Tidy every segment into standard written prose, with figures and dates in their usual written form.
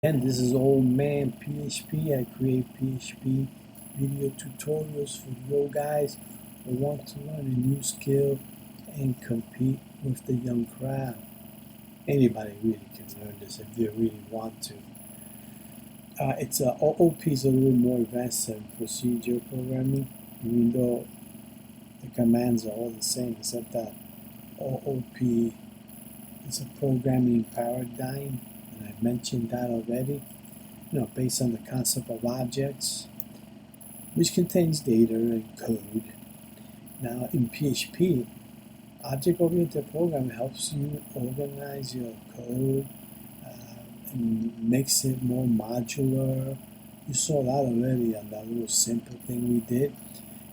And this is old man PHP. I create PHP video tutorials for you guys who want to learn a new skill and compete with the young crowd. Anybody really can learn this if they really want to. It's OOP is a little more advanced than procedure programming, even though the commands are all the same, except that OOP is a programming paradigm, and I've mentioned that already. Based on the concept of objects, which contains data and code. Now, in PHP, object-oriented programming helps you organize your code and makes it more modular. You saw that already on that little simple thing we did.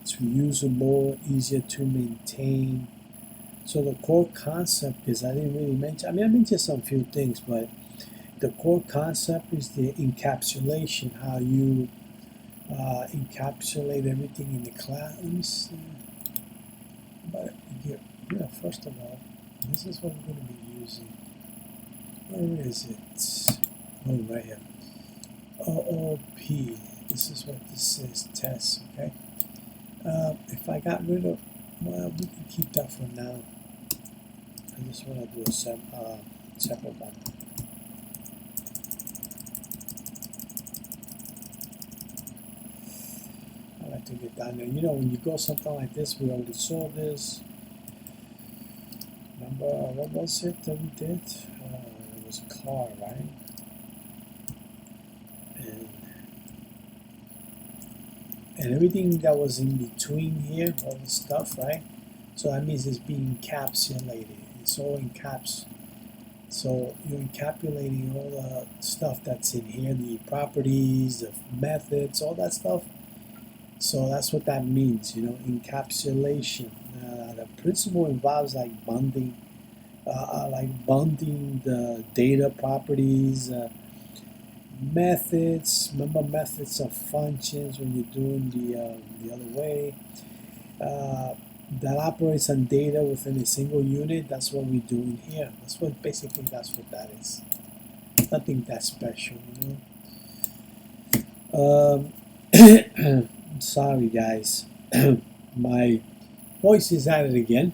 It's reusable, easier to maintain. So the core concept is, I didn't really mention, I mentioned some few things, but the core concept is the encapsulation, how you encapsulate everything in the class. Let me see. But yeah, first of all, this is what I'm going to be using. Where is it? Oh, right here. OOP. This is what this is. Test. Okay. If I got rid of, well, we can keep that for now. I just want to do a separate one. I like to get down there. When you go something like this, we already saw this. Remember, what was it that we did? It was a car, right? And everything that was in between here, all the stuff, right? So that means it's being encapsulated. It's all in caps. So you're encapsulating all the stuff that's in here, the properties, the methods, all that stuff. So that's what that means, encapsulation. The principle involves like bonding the data properties, methods. Remember methods of functions when you're doing the other way. That operates on data within a single unit. That's what we're doing here. That's what that is. Nothing that special, Sorry, guys. My voice is at it again.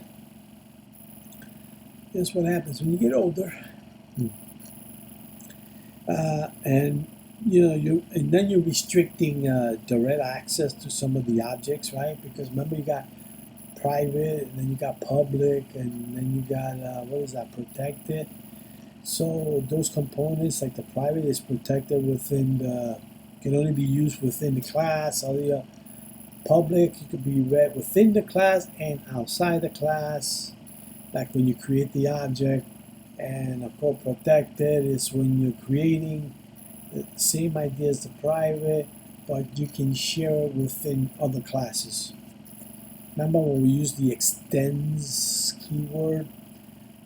That's what happens when you get older. And then you're restricting direct access to some of the objects, right? Because remember, you got private, and then you got public, and then you got what is that, protected. So those components, like the private, is protected can only be used within the class. All the public, it could be read within the class and outside the class, like when you create the object. And of course, protected is when you're creating the same idea as the private, but you can share it within other classes. Remember when we use the extends keyword,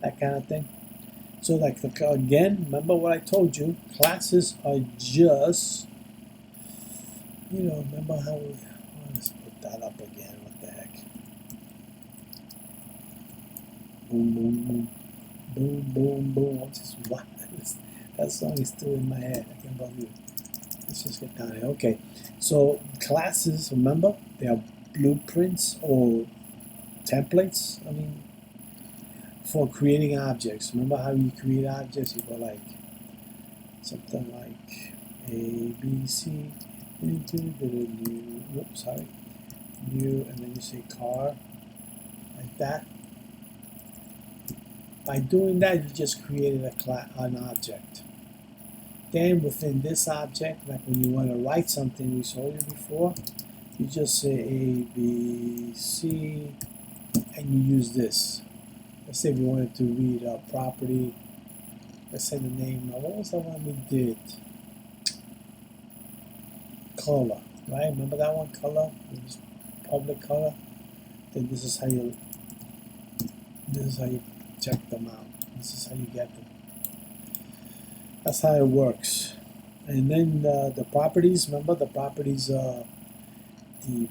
that kind of thing? So like again, remember what I told you, classes are just, remember how let's put that up again, what the heck. Boom, boom, boom. Boom, boom, boom. I'm just, what? That song is still in my head. I can't believe it. Let's just get down here. Okay. So classes, remember, they are blueprints or templates. For creating objects. Remember how you create objects? You go like something like A, B, C, whoops, sorry, new, and then you say car, like that. By doing that, you just created an object. Then within this object, like when you want to write something, we saw you before, you just say A, B, C, and you use this. Let's say we wanted to read a property. Let's say the name. What was the one we did? Color, right? Remember that one? Color. It was public color. Then this is how you check them out. This is how you get them. That's how it works. And then the properties. Remember the properties. The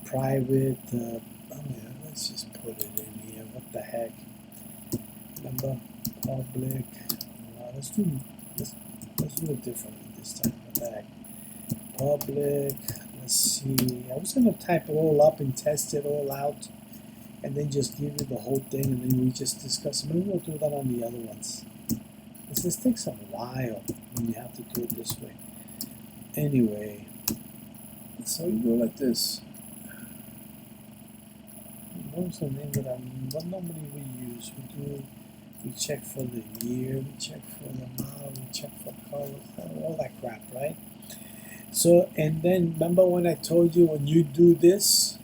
private. Let's just put it in here. What the heck? Remember public. Let's do it differently this time attack. Public, let's see, I was going to type it all up and test it all out and then just give you the whole thing and then we just discuss it. Maybe we'll do that on the other ones. This takes a while when you have to do it this way. Anyway, so you go like this. What's the name that what normally we use? We check for the year, we check for the model, we check for color, all that crap, right? So, and then remember when I told you when you do this,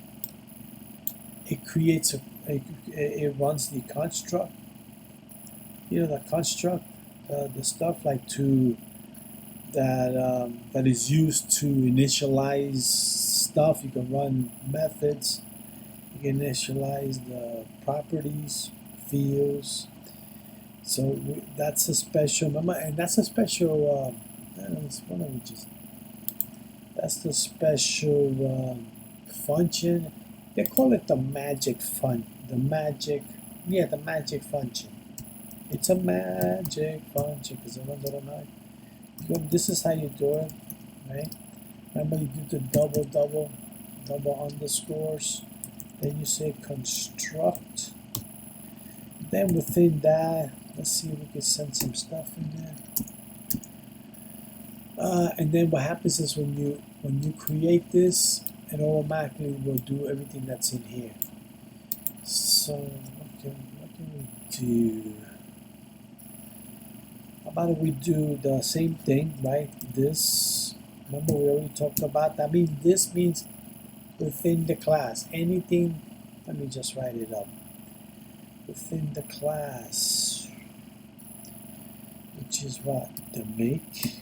it creates it runs the construct. You know the construct, the stuff like that is used to initialize stuff. You can run methods. You can initialize the properties, fields. So that's a special, remember, and that's a special. That's the special function. They call it the magic fun. The magic function. It's a magic function because it runs automatic. This is how you do it, right? Remember you do the double underscores. Then you say construct. Then within that, let's see if we can send some stuff in there. And then what happens is when you create this, it automatically will do everything that's in here. So what can we do? How about if we do the same thing, right? This, remember we already talked about that. This means within the class. Anything, let me just write it up. Within the class, which is what? The make.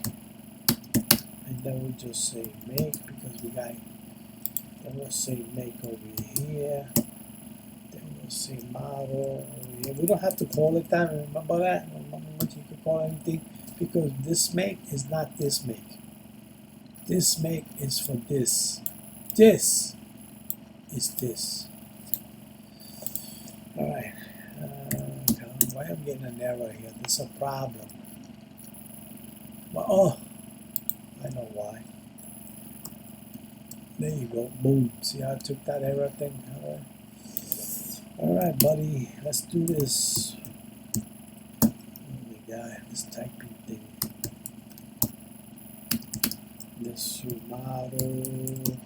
And then we just say make because we got, then we'll say make over here. Then we'll say model over here. We don't have to call it that. Remember that? Remember what you could call anything? Because this make is not this make. This make is for this. This is this. Alright. Why am I getting an error here? There's a problem. Well, oh, I know why. There you go. Boom. See how I took that error thing? Alright. Alright, buddy. Let's do this. Oh my god, this typing thing. This model.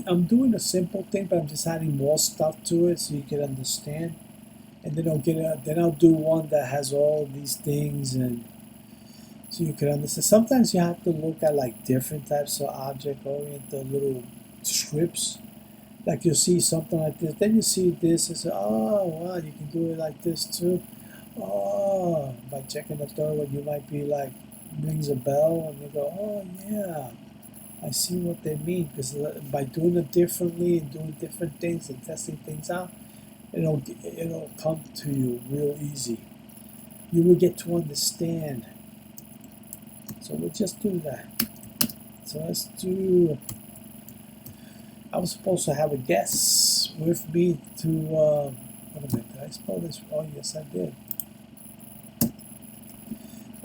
I'm doing a simple thing, but I'm just adding more stuff to it so you can understand. And then I'll do one that has all these things, and so you can understand. Sometimes you have to look at like different types of object-oriented little scripts. Like you'll see something like this, then you see this, and say, oh wow, you can do it like this too. Oh, by checking the third one, you might be like, rings a bell, and you go, oh yeah. I see what they mean, because by doing it differently and doing different things and testing things out, it'll come to you real easy. You will get to understand. So we'll just do that. So let's do. I was supposed to have a guest with me to. Wait a minute, did I spell this? Oh yes, I did.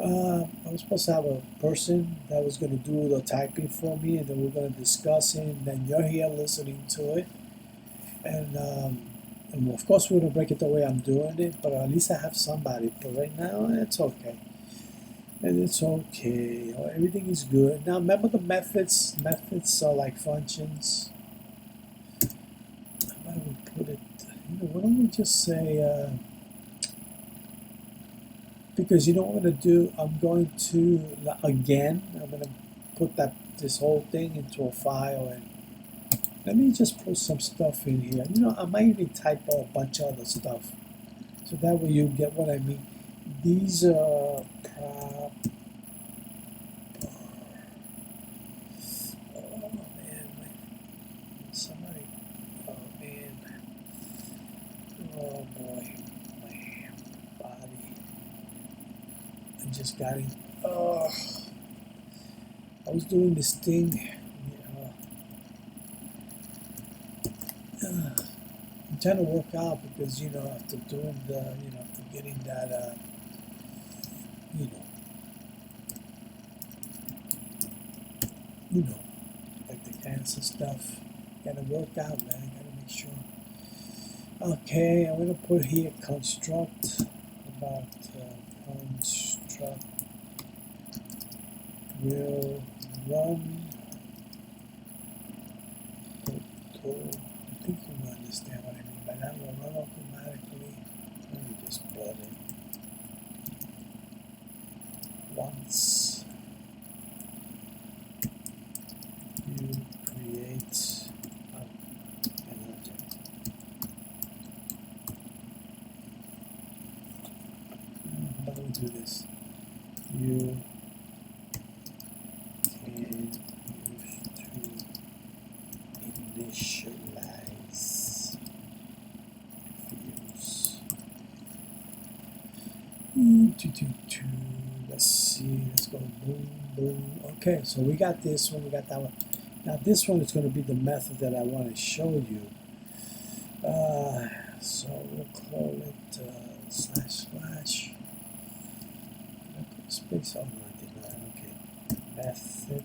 I was supposed to have a person that was going to do the typing for me, and then we're going to discuss it, and then you're here listening to it. And of course, we're going to break it the way I'm doing it, but at least I have somebody. But right now, it's okay. And it's okay. Everything is good. Now, remember the methods? Methods are like functions. How do we put it? Why don't we just say... because you know what I'm going to do? I'm going to, again, I'm going to put this whole thing into a file, and let me just put some stuff in here. I might even type a bunch of other stuff, so that way you get what I mean. These are oh man, somebody, oh man, oh boy. Just got it. Oh, I was doing this thing. I'm trying to work out because after doing after getting that you know, like the cancer stuff. Gotta work out, man. Gotta make sure. Okay, I'm gonna put here construct about construct will run. I think you understand what I mean by that. Will run automatically. Let me just put it once you create an object. How do we do this? You can use to initialize views. Let's see, let's go boom, boom. Okay, so we got this one, we got that one. Now this one is going to be the method that I want to show you. So we'll call it // I put space on I did not. Okay. Method.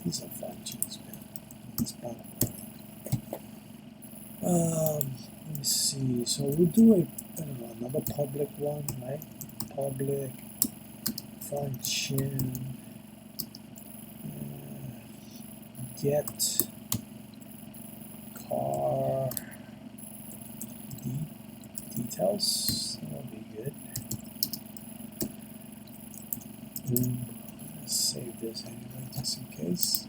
These are functions, man. It's bottom line. Let me see. So we'll do I don't know, another public one, right? Public function get car details. That'll be good. Boom. Let's save this anyway, just in case.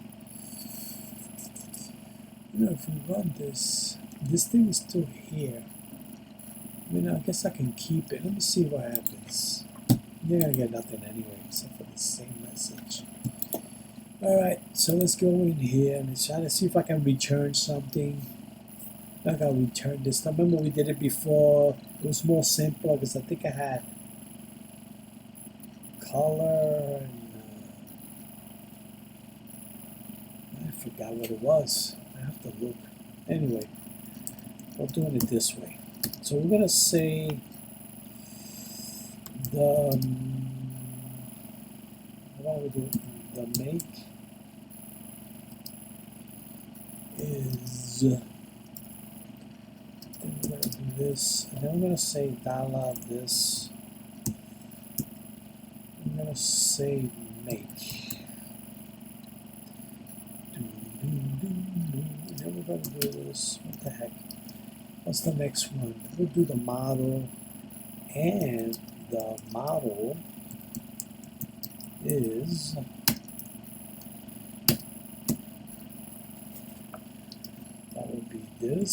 You know, if we run this thing is still here. I mean, I guess I can keep it. Let me see what happens. You're gonna get nothing anyway, except for the same message. Alright, so let's go in here and try to see if I can return something. I gotta return this. I remember we did it before. It was more simple because I think I had color and I forgot what it was. I have to look. Anyway, we're doing it this way. So we're gonna say the what do we do? The make is. Then we're gonna do this, and then we're gonna say dollar this. I'm gonna say make. And then we're gonna do this. What the heck? What's the next one? We'll do the model, and the model is that would be this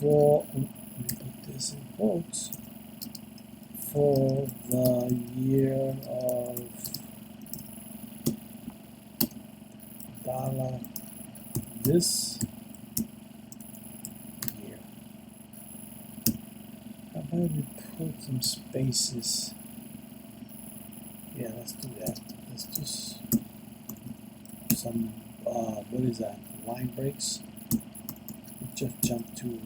for, let me put this in quotes, for the year of dollar this year. How about we put some spaces? Yeah, let's do that. Let's just some what is that? Line breaks. Just jump to.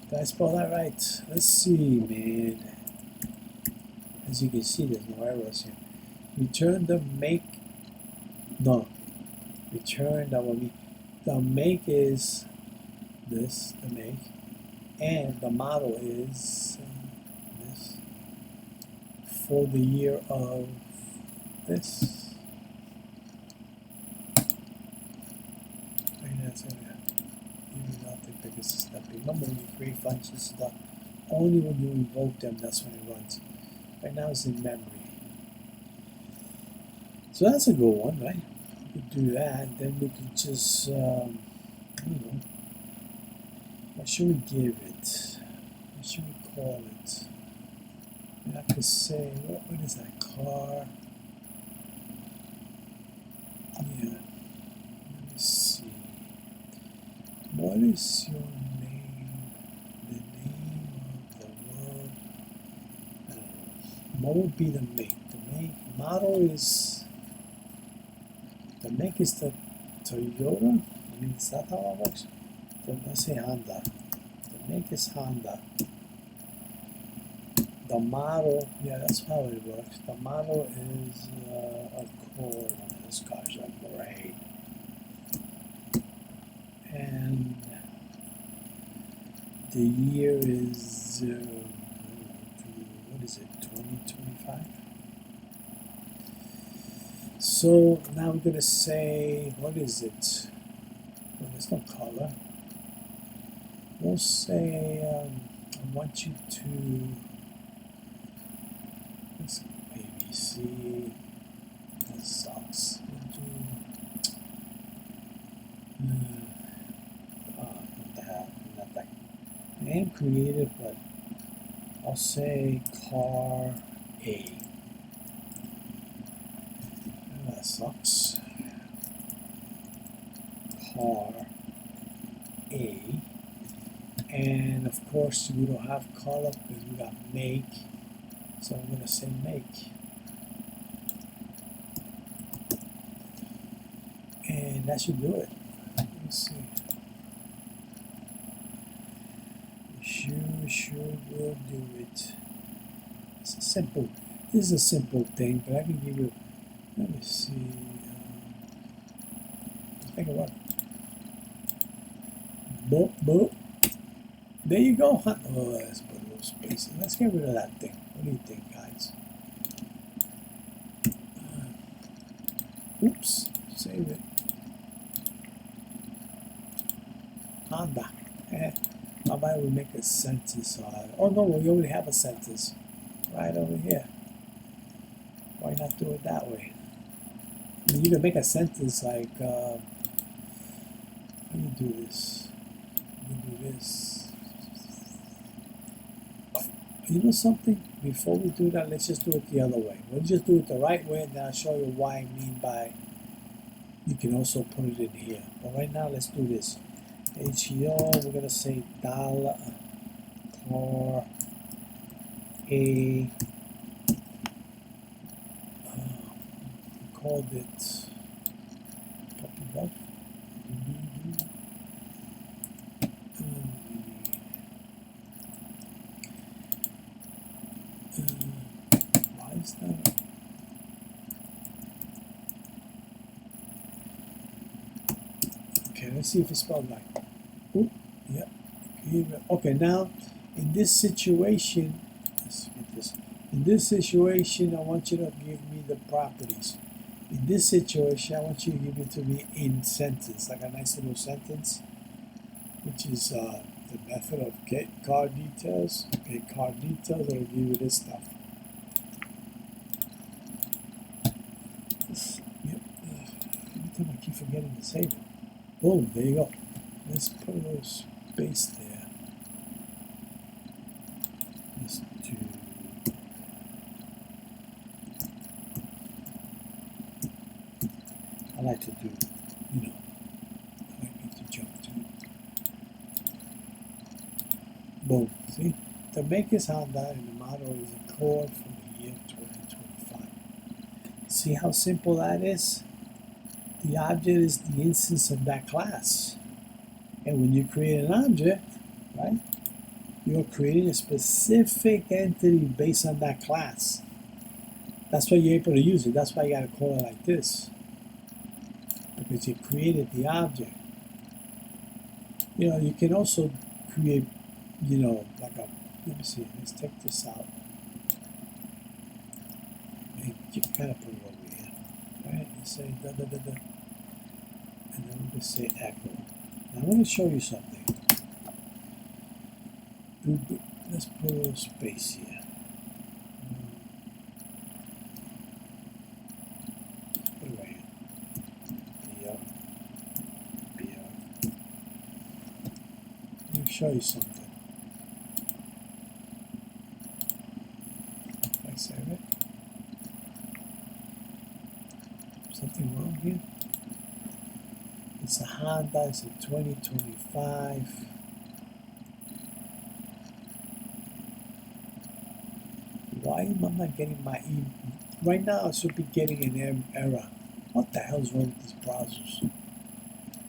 Did I spell that right? Let's see, man. As you can see, there's no errors here. Return the make. No. Return the make is this, the make, and the model is this for the year of this. That's it. Even nothing because it's not big. Remember when you create functions, only when you invoke them, that's when it runs. Right now it's in memory. So that's a good one, right? We could do that. Then we could just, I don't know, what should we give it? What should we call it? And I could say, what is that, car? Yeah, let me see. What is your name? The name of the word? I don't know. What would be the make? The make model is. The make is the Toyota. I mean, is that how it works? Let's say Honda. The make is Honda. the model, yeah, that's how it works. The model is a cord on this car's a gray. And the year is, what is it, 2025? So now we're going to say, what is it? Well, there's no color. We'll say, I want you to, let's ABC, that sucks. We'll do, what the hell, not that. I am creative, but I'll say car A. Oh, that sucks. Car A. And of course, we don't have color because we got make. So I'm going to say make. And that should do it. Let's see. Sure will do it. It's a simple. This is a simple thing, but I can give you. Let me see. Think of what. Boop boop. There you go. Huh? Oh, let's put a little space in. Let's get rid of that thing. What do you think, guys? Oops. Save it. Honda. How about we make a sentence on it? Oh no, we already have a sentence right over here. Why not do it that way? I mean, you can make a sentence like, how do you do this? You do this. You know something? Before we do that, let's just do it the other way. We'll just do it the right way, and then I'll show you why I mean by you can also put it in here. But right now, let's do this. HEO, we're going to say dollar car A. We called it puppy love. Why is that? Okay, let's see if it's spelled right. Ooh, yeah. Okay, now in this situation, let's get this. In this situation, I want you to give me the properties. In this situation, I want you to give it to me in sentence, like a nice little sentence, which is the method of get car details. Get car details, it'll give you this stuff. Yep. Every time I keep forgetting to save it. Boom, there you go. Let's put a little space there. Let's do. I like to do, you know, I like to jump to. Boom. See? The make is Honda and the model is a cord for the year 2025. See how simple that is? The object is the instance of that class. And when you create an object, right, you're creating a specific entity based on that class. That's why you're able to use it. That's why you got to call it like this. Because you created the object. You know, you can also create, you know, like a, let me see, let's take this out. And you can kind of put it over here, right? And say da da da da. And then we'll just say echo. Now I'm going to show you something. Let's put a little space here. Put it right here. Let me show you something. If I save it. Something wrong here? It's a Honda, it's a 2025. Why am I not getting my email? Right now I should be getting an error. What the hell's wrong with these browsers?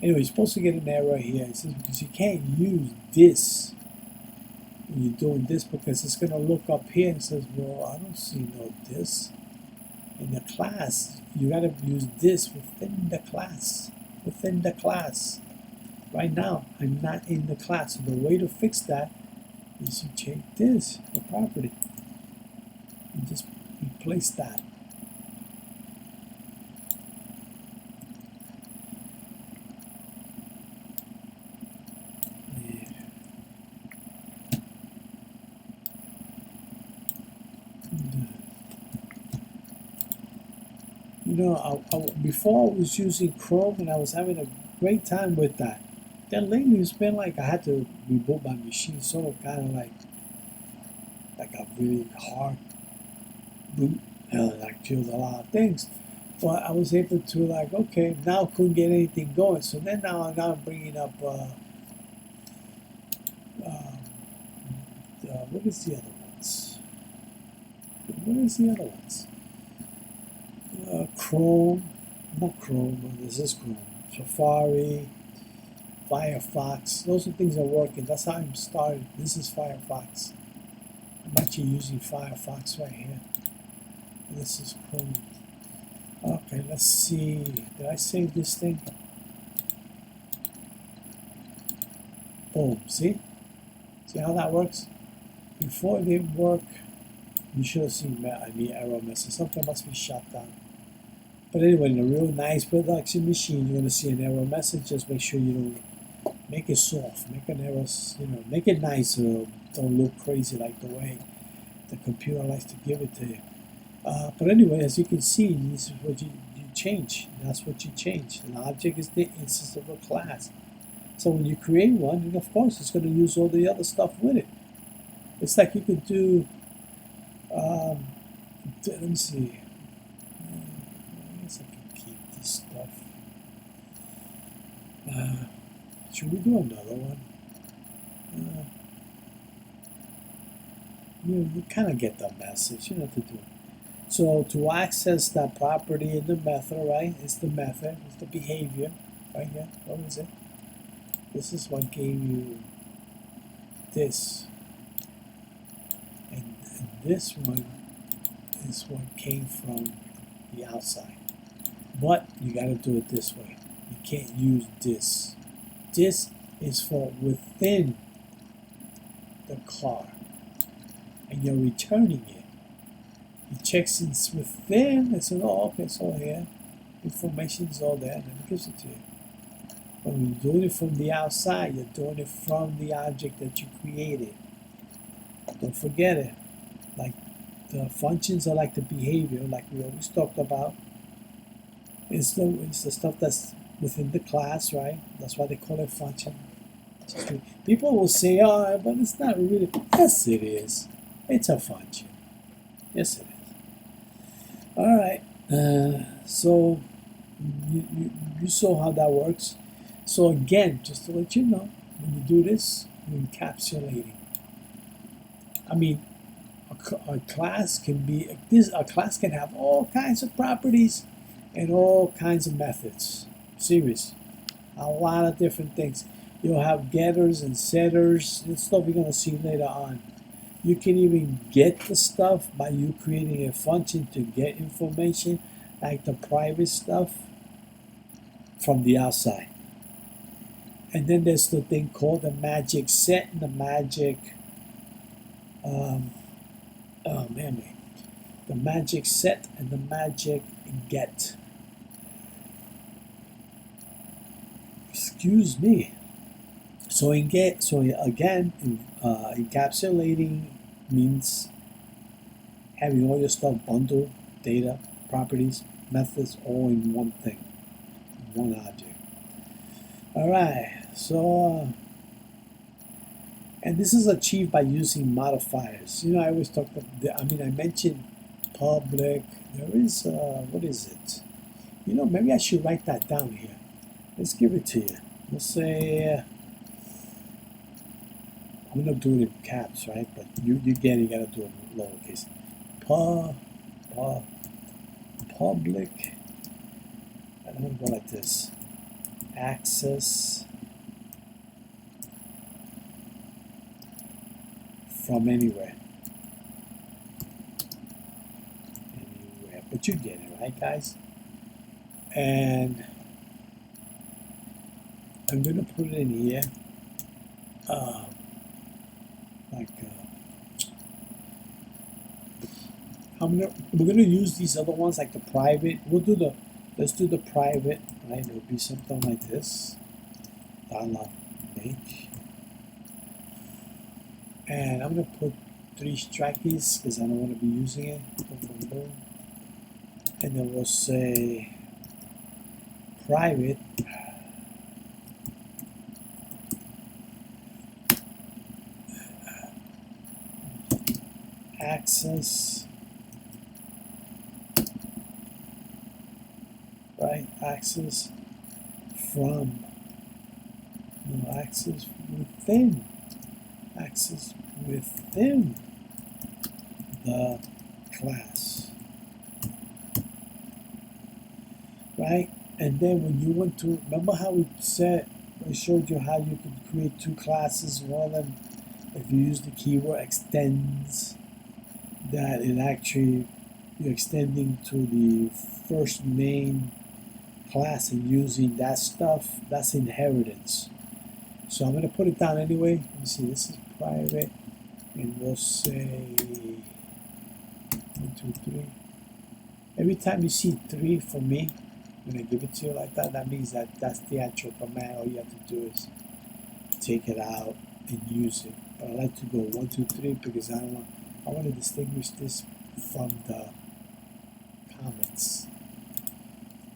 Anyway, you're supposed to get an error here. It says because you can't use this. when you're doing this, because it's going to look up here and says, well, I don't see no this in the class. You got to use this within the class. Within the class. Right now, I'm not in the class. So the way to fix that is you change this, the property. You just replace that. You know, before I was using Chrome and I was having a great time with that. Then lately it's been like I had to reboot my machine, sort of kind of like a really hard boot. Like killed a lot of things. But I was able to like, okay, now couldn't get anything going. So then now I'm bringing up what is the other ones? What is the other ones? Chrome, not Chrome, this is Chrome. Safari, Firefox, those are things that are working. That's how I'm started. This is Firefox. I'm actually using Firefox right here. This is Chrome. Okay, let's see. Did I save this thing? Boom, see? See how that works? Before it didn't work, you should have seen the error message. Something must be shut down. But anyway, in a real nice production machine, you're going to see an error message. Just make sure you don't make it soft. Make an error, make it nice. Don't look crazy like the way the computer likes to give it to you. But anyway, as you can see, this is what you change. That's what you change. An object is the instance of a class. So when you create one, and of course, it's going to use all the other stuff with it. It's like you could do, let me see. I guess I can keep this stuff. Should we do another one? You kind of get the message. You know what to do. So to access that property in the method, right? It's the method. It's the behavior, right here. What is it? This is what gave you this. And this one is what came from the outside. But you got to do it this way. You can't use this. This is for within the car. And you're returning it. It checks it's within and says, oh, okay, it's all here. Information is all there, and then it gives it to you. But when you're doing it from the outside, you're doing it from the object that you created. Don't forget it. Like the functions are like the behavior, like we always talked about. It's the stuff that's within the class, right? That's why they call it function. People will say, oh, but it's not really. Yes, it is. It's a function. Yes, it is. All right. So you saw how that works. So again, just to let you know, when you do this, you're encapsulating. I mean, a class can be a class can have all kinds of properties and all kinds of methods. Serious, a lot of different things. You'll have getters and setters. This stuff you're gonna see later on. You can even get the stuff by you creating a function to get information, like the private stuff from the outside. And then there's the thing called the magic set and the magic, the magic set and the magic get. Excuse me. So again, encapsulating means having all your stuff bundled, data, properties, methods, all in one thing, one object. All right, so, and this is achieved by using modifiers. You know, I always talk about, I mentioned public. There is, what is it? You know, maybe I should write that down here. Let's give it to you. Let's say, I'm going to do it in caps, right? But you get it, you got to do it in lowercase. Public, and I'm going to go like this. Access from anywhere. But you get it, right, guys? And I'm gonna put it in here, like we're gonna use these other ones like the private. Let's do the private, right? It'll be something like this. $make, and I'm gonna put 3 strikes because I don't want to be using it. Boom, boom, boom. And then we'll say private access, right? Access from, no, access within the class, right? And then when you want to, remember how I showed you how you could create 2 classes. One of them, if you use the keyword extends, that it actually, you're extending to the first main class and using that stuff, that's inheritance. So I'm going to put it down anyway. Let me see, this is private, and we'll say 1, 2, 3. Every time you see 3 from me, when I give it to you like that, that means that that's the actual command. All you have to do is take it out and use it. But I like to go 1, 2, 3 because I want to distinguish this from the comments.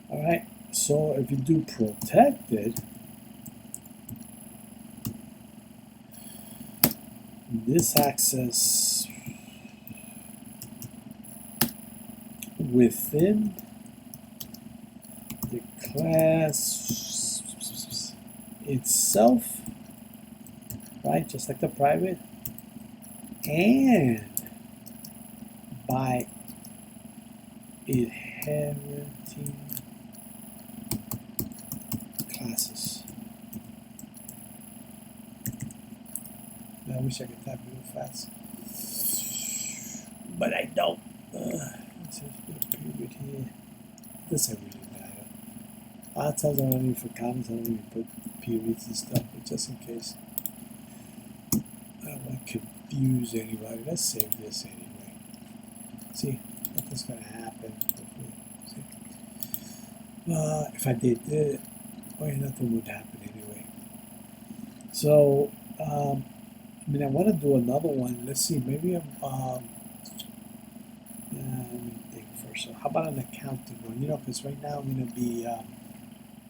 All right. So if you do protected, this access within the class itself, right? Just like the private, and by inheriting classes. I wish I could type real fast, but I don't. Let's put a period here. Doesn't really matter. A lot of times I don't even for comments, I don't even put periods and stuff, but just in case I don't want to confuse anybody. Let's save this anyway. See, nothing's gonna happen. See? If I did this, nothing would happen anyway. So, I mean, I want to do another one. Let's see, maybe I'm, let me think first. So how about an accounting one? You know, because right now I'm going to be,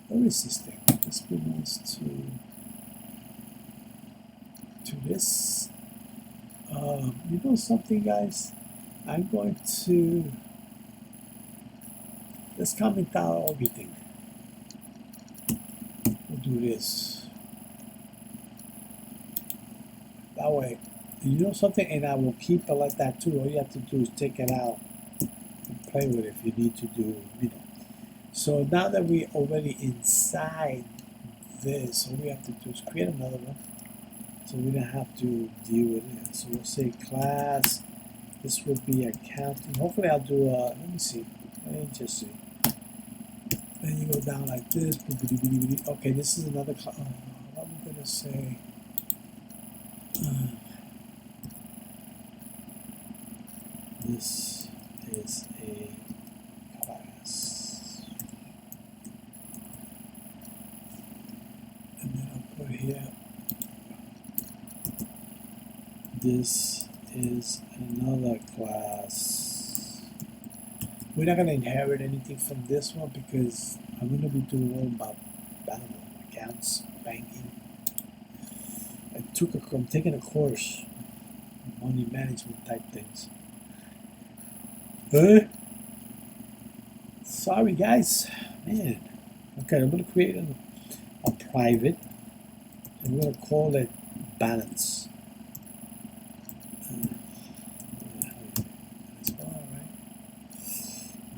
what is this thing? Let's move this to this. You know something, guys? I'm going to, let's comment out everything. We'll do this. That way, you know something, and I will keep it like that too. All you have to do is take it out and play with it if you need to do, you know. So now that we're already inside this, all we have to do is create another one. So we don't have to deal with it. So we'll say class. This will be accounting. Hopefully I'll do let me see. Let me just see. Then you go down like this. Okay, this is another class. What am I going to say? This is a class. And then I'll put here, this is another class. We're not going to inherit anything from this one because I'm going to be doing all about, I don't know, accounts, banking. I'm taking a course, money management type things. Sorry guys, man. Okay, I'm going to create a private, and we're going to call it balance.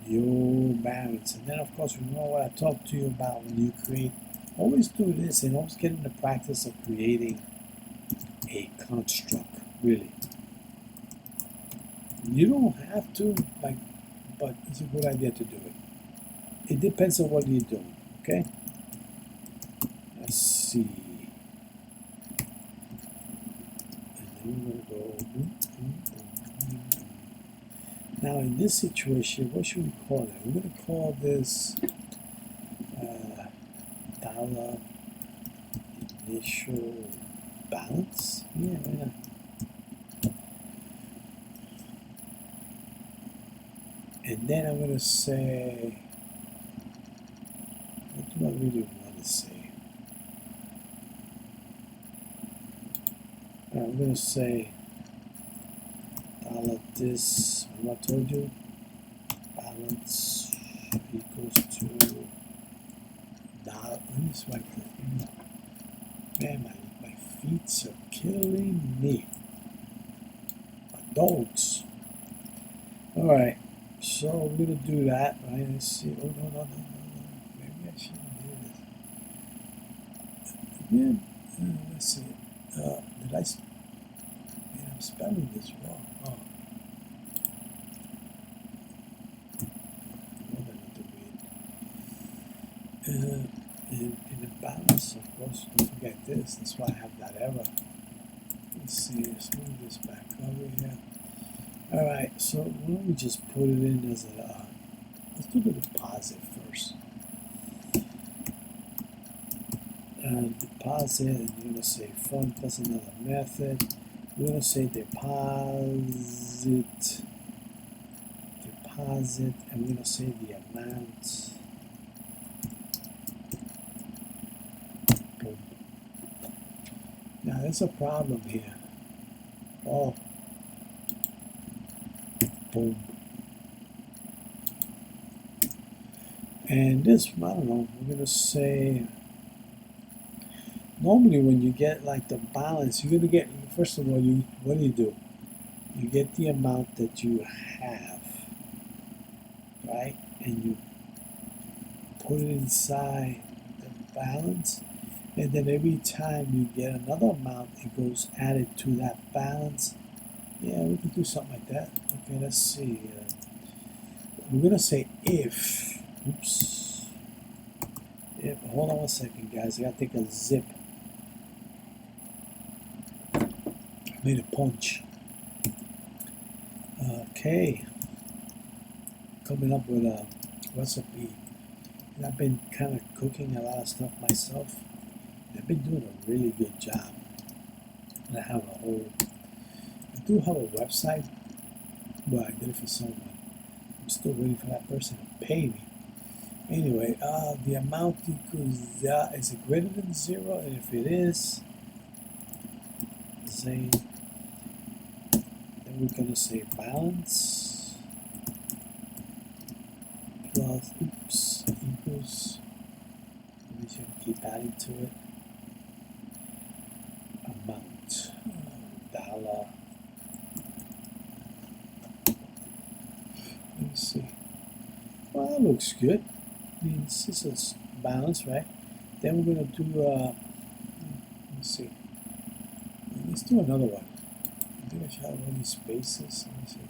Your balance. And then of course, remember what I talked to you about when you create, always do this and always get in the practice of creating a construct. really. You don't have to, like, but it's a good idea to do it. It depends on what you're doing, okay? Let's see. And then we're going to go boom, boom, boom, boom, boom. Now in this situation, what should we call it? We're going to call this dollar initial balance. Yeah, why not? And then I'm going to say, what do I really want to say? I'm going to say dollar this, what I told you, balance equals to dollar. Let me just write that. Man, my feet are killing me. My dogs. All right, so we're going to do that, right? Let's see. Oh, no. Maybe I shouldn't do this. Again, let's see. Did I? Man, I'm spelling this wrong. Oh. In the balance, of course, don't forget this. That's why I have that error. Let's see. Let's move this back over here. All right. So why don't we just put it in as a? Let's do the deposit first. Deposit, and you're gonna say fund plus another method. We're gonna say deposit, and we're gonna say the amount. Boom. Now there's a problem here. Oh, boom. And this, I don't know. We're gonna say. Normally, when you get like the balance, you're gonna get. First of all, what do? You get the amount that you have, right? And you put it inside the balance, and then every time you get another amount, it goes added to that balance. Yeah, we can do something like that. Okay, let's see. We're gonna say if. Oops. If. Hold on 1 second, guys. I gotta take a zip. I made a punch. Okay. Coming up with a recipe. And I've been kind of cooking a lot of stuff myself. I've been doing a really good job. And I do have a website, but I did it for someone. I'm still waiting for that person to pay me. Anyway, the amount equals that. Is it greater than 0? And if it is, then we're gonna say balance plus equals. We should keep adding to it. Amount dollar. Let me see. Well, that looks good. I mean, this is balance, right? Then we're gonna do. Let's see. Let's do another one. I think I should have all these spaces. Let me see.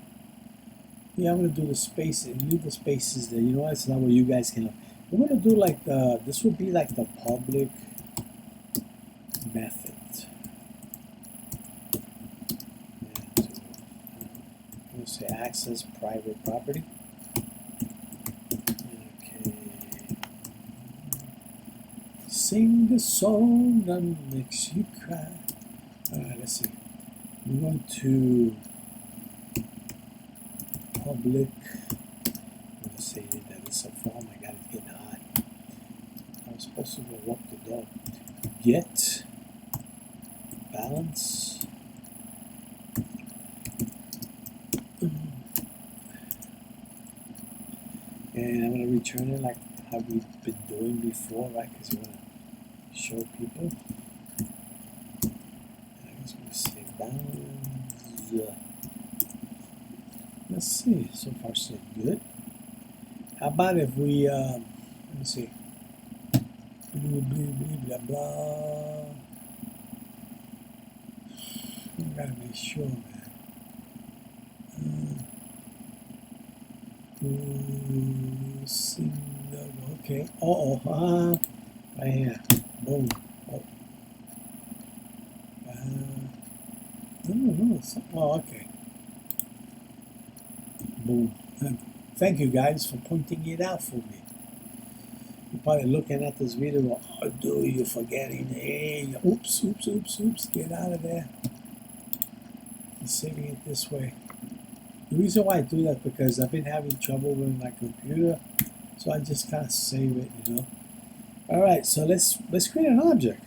Yeah, I'm gonna do the spaces. Leave the spaces there. You know what? It's not where you guys can. We're gonna do like the. This would be like the public method. I'm gonna say access private property. Okay. Sing the song that makes you cry. All right, let's see. We're going to public. I'm going to say that it's a form. I got it getting hot. I was supposed to go walk the dog. Get balance. And I'm going to return it like how we've been doing before, right? Because you want to show people. I guess we're going to say balance. Let's see. So far, so good. How about if we, let me see. Blah, blah, blah, blah. gotta make sure, man. Single, okay. Right here. Boom. Oh. Okay. Boom. Thank you guys for pointing it out for me. You're probably looking at this video going, oh, dude, you're forgetting. Hey, oops. Get out of there. I'm saving it this way. The reason why I do that because I've been having trouble with my computer, so I just kind of save it, you know. All right, so let's create an object.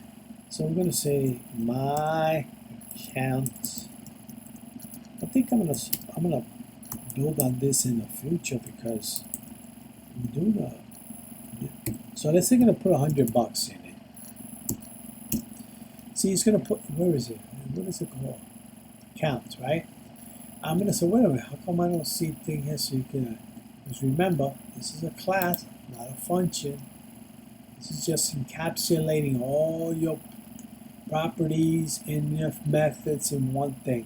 So I'm gonna say my account. I think I'm gonna build on this in the future because I'm doing a. So let's say I'm gonna put $100 in it. See, it's gonna put, where is it? What is it called? Count, right? I'm gonna say, wait a minute, how come I don't see thing here so you can, because remember, this is a class, not a function. This is just encapsulating all your properties and your methods in one thing.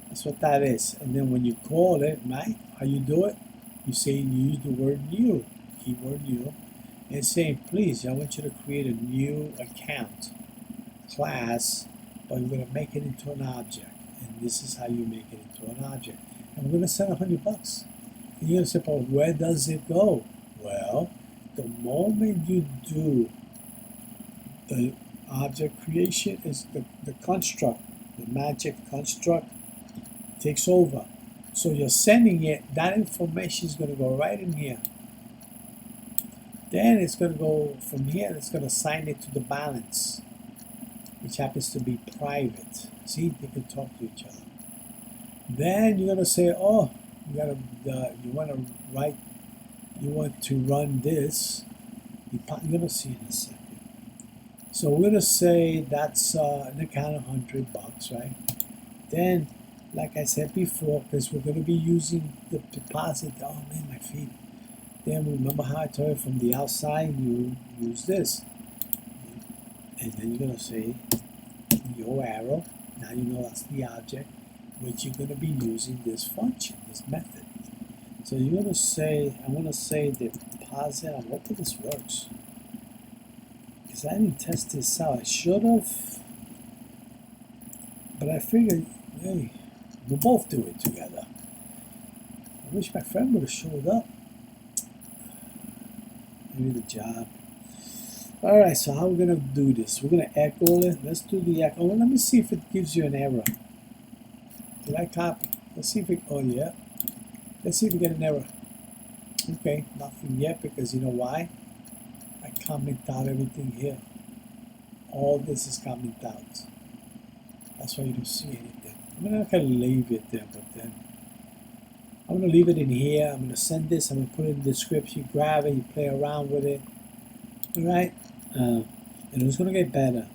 That's what that is. And then when you call it, right, how you do it, you say, you use the word new, keyword new, and saying, please, I want you to create a new account class, but we're going to make it into an object. And this is how you make it into an object. And we're going to send $100. And you're going to say, well, where does it go? Well, the moment you do the object creation is the construct, the magic construct takes over. So you're sending it, that information is going to go right in here. Then it's going to go from here, it's going to assign it to the balance, which happens to be private. See, they can talk to each other. Then you're going to say, oh, you want to run this. You're going to see in a second. So we're going to say that's an account of $100, right? Then, like I said before, because we're going to be using the deposit. Oh man, my feet. Then remember how I told you from the outside, you use this. And then you're going to say your arrow. Now you know that's the object, which you're going to be using this function, this method. So you're going to say, I want to say deposit. I'm hoping this works. Because I didn't test this out. I should have. But I figured, hey, we'll both do it together. I wish my friend would have showed up. Maybe the job. Alright, so how are we going to do this? We're going to echo it. Let's do the echo. Well, let me see if it gives you an error. Did I copy? Let's see if it, oh yeah. Let's see if we get an error. Okay, nothing yet because you know why? I comment out everything here. All this is comment out. That's why you don't see anything. I'm not going to leave it there, but then I'm going to leave it in here. I'm going to send this. I'm going to put it in the description. You grab it. You play around with it. All right? And it's going to get better.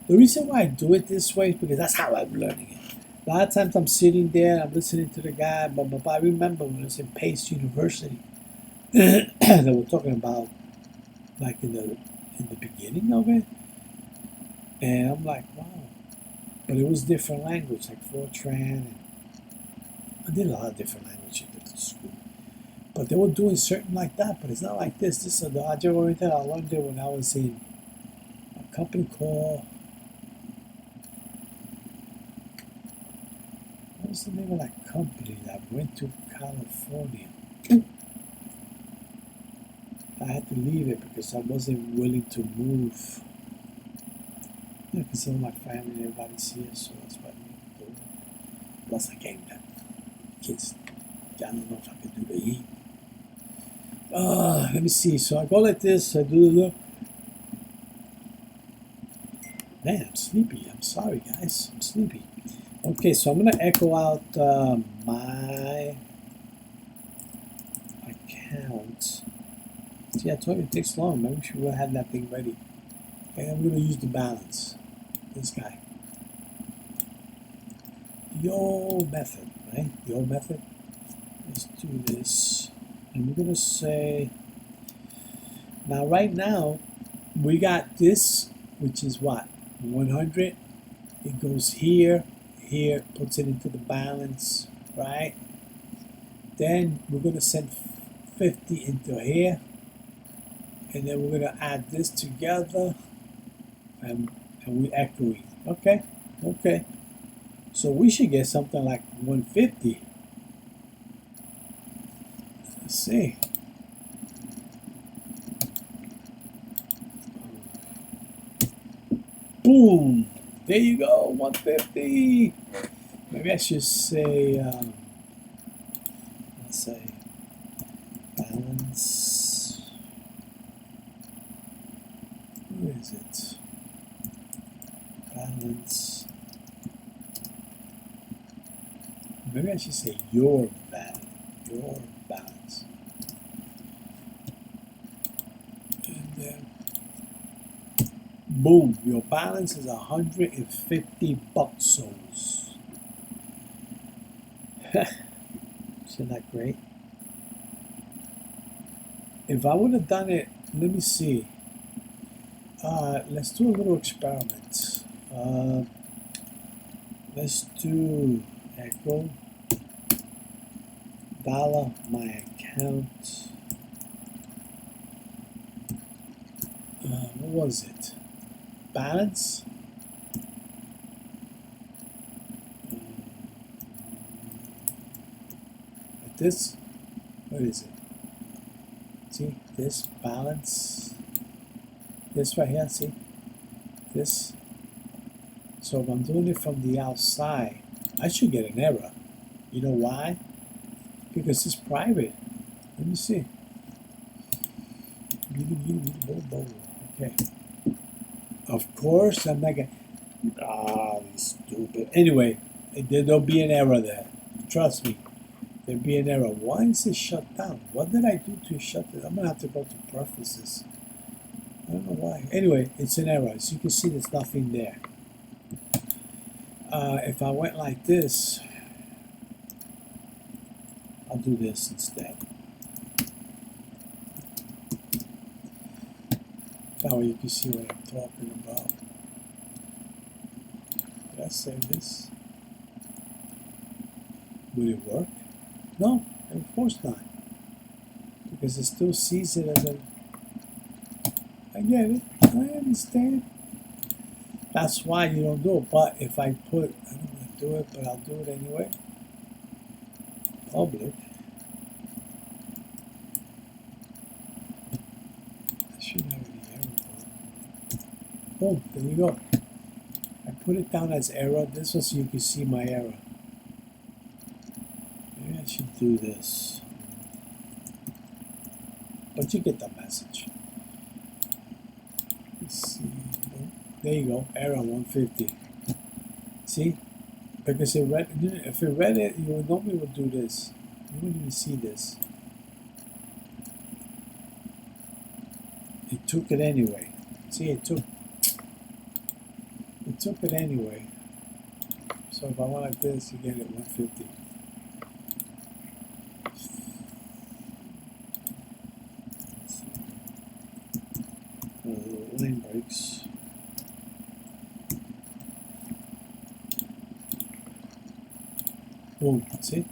The reason why I do it this way is because that's how I'm learning it. A lot of times I'm sitting there, I'm listening to the guy, but I remember when I was in Pace University, they were talking about like in the beginning of it, and I'm like, wow. But it was different language, like Fortran, and I did a lot of different languages at school. But they were doing certain like that, but it's not like this. This is the object-oriented. I learned it when I was in a company called, what was the name of that company that went to California? I had to leave it because I wasn't willing to move. Yeah, because some of my family and everybody's here, so that's why I need to do it. Plus I came down. Kids, I don't know if I can do the heat. Let me see. So I go like this. I do the. Man, I'm sleepy. I'm sorry, guys. I'm sleepy. Okay, so I'm going to echo out my account. See, I told you it takes long. Maybe we should have that thing ready. Okay, I'm going to use the balance. This guy. Your method, right? Your method. Let's do this. And we're going to say, now right now, we got this, which is what? 100. It goes here, here, puts it into the balance, right? Then we're going to send 50 into here, and then we're going to add this together, and we echo it. Okay, okay. So we should get something like 150. Let's see. Boom! There you go, 150. Maybe I should say, let's say, balance. Where is it? Balance. Maybe I should say your balance. Your balance. And then, boom! Your balance is 150 buxels. Isn't that great? If I would have done it, let me see. Let's do a little experiment. Let's do echo dollar my account. What was it? Balance. Like this. What is it? See this balance. This right here. See this. So if I'm doing it from the outside, I should get an error. You know why? Because it's private. Let me see. Okay. Of course, I'm not gonna. Ah, stupid. Anyway, there'll be an error there. Trust me. There'll be an error. Why is it shut down? What did I do to shut it? I'm gonna have to go to preferences. I don't know why. Anyway, it's an error. As you can see, there's nothing there. If I went like this, I'll do this instead. That way you can see what I'm talking about. Did I save this? Will it work? No, of course not. Because it still sees it as a... I get it. I understand. That's why you don't do it. But if I put... I don't want to do it, but I'll do it anyway. Public. I shouldn't have any error. Boom, there you go. I put it down as error. This was so you can see my error. Maybe I should do this. But you get the message. Let's see. There you go. Error 150. See? Because it read, if it read it, you normally would do this. You wouldn't even see this. It took it anyway. See, it took it anyway. So if I want like this, you get it 150. Line breaks. Boom, see?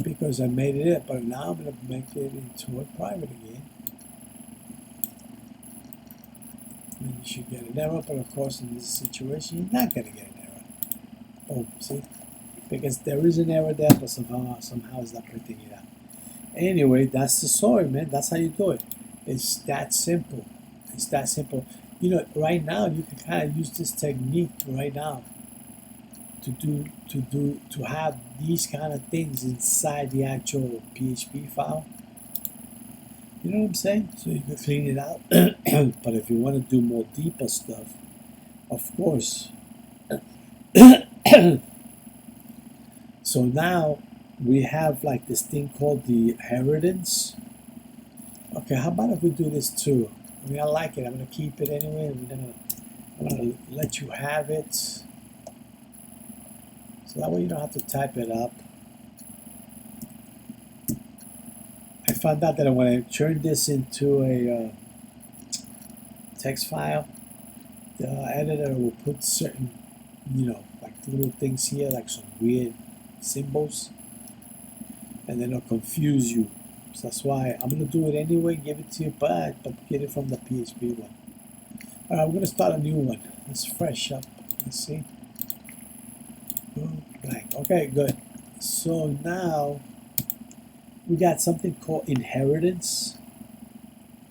Because I made it up, but now I'm going to make it into a private again. And you should get an error, but of course in this situation you're not going to get an error. Boom, see? Because there is an error there, but somehow it's not printing it out. Anyway, that's the story, man. That's how you do it. It's that simple. It's that simple. You know, right now you can kind of use this technique right now to have these kind of things inside the actual PHP file. You know what I'm saying? So you can clean it out. But if you want to do more deeper stuff, of course. So now we have like this thing called the inheritance. Okay, how about if we do this too? I mean, I like it. I'm gonna keep it anyway. I'm gonna let you have it. So that way you don't have to type it up. I found out that when I turn this into a text file, the editor will put certain you know, like little things here, like some weird symbols, and then it'll confuse you. So that's why I'm gonna do it anyway, give it to you, but get it from the PHP one. All right, we're gonna start a new one. Let's fresh up. Let's see. Boom, blank. Okay, good. So now we got something called inheritance,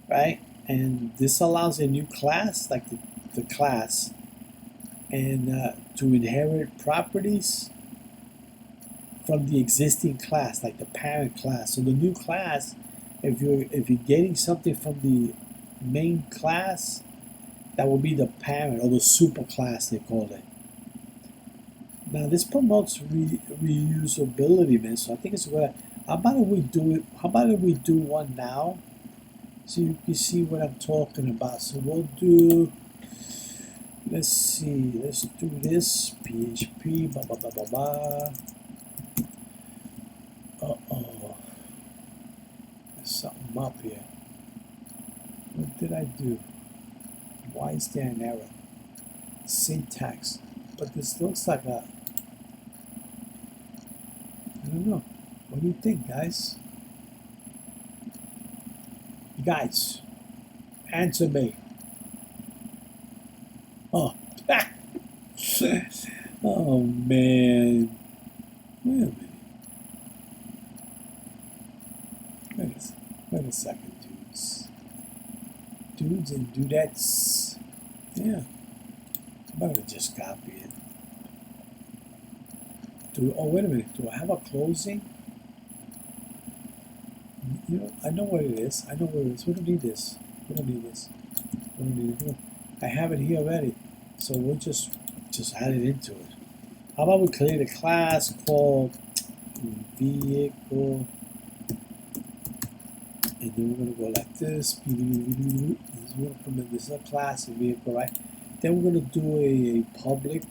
right? And this allows a new class, like the class, and to inherit properties from the existing class, like the parent class. So the new class, if you're getting something from the main class, that will be the parent or the super class they call it. Now this promotes reusability, man. So I think it's good. How about if we do it? How about if we do one now, so you can see what I'm talking about? So we'll do. Let's see. Let's do this PHP. Blah blah blah blah blah. Uh-oh. There's something up here. What did I do? Why is there an error? Syntax. But this looks like a... I don't know. What do you think, guys? You guys, answer me. Oh. Oh, man. Wait a minute. Wait a second, dudes. Dudes and dudettes. Yeah. I'm about to just copy it. Oh, wait a minute. Do I have a closing? You know, I know what it is. I know what it is. We don't need this. We don't need this. We don't need it. I have it here already. So we'll just add it into it. How about we create a class called vehicle, and then we're going to go like this. We're going to come in this is a class of vehicle, right? Then we're going to do a public.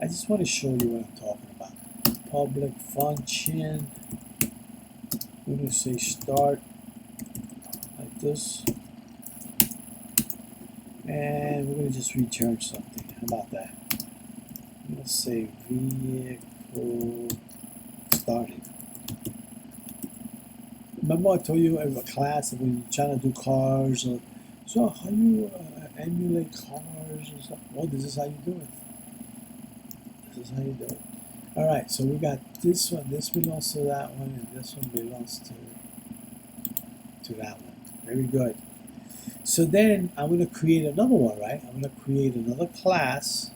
I just want to show you what I'm talking about. Public function. We're going to say start like this, and we're going to just return something. How about that? Let's say vehicle starting. Remember I told you as a class when you're trying to do cars, so how you emulate cars or something? Well, this is how you do it. This is how you do it. All right, so we got this one. This belongs to that one, and this one belongs to that one. Very good. So then I'm going to create another one, right? I'm going to create another class.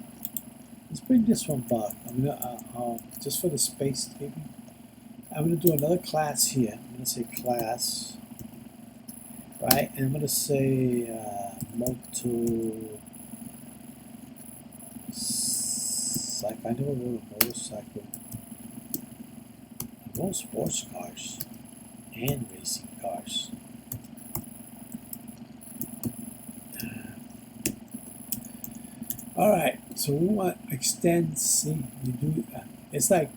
Let's bring this one back. I'm going to just for the space taking. I'm going to do another class here. I'm going to say class, right? And I'm going to say motorcycle. I never wrote a motorcycle. I wrote sports cars and racing cars. All right, so we want extend. See, you do. It's like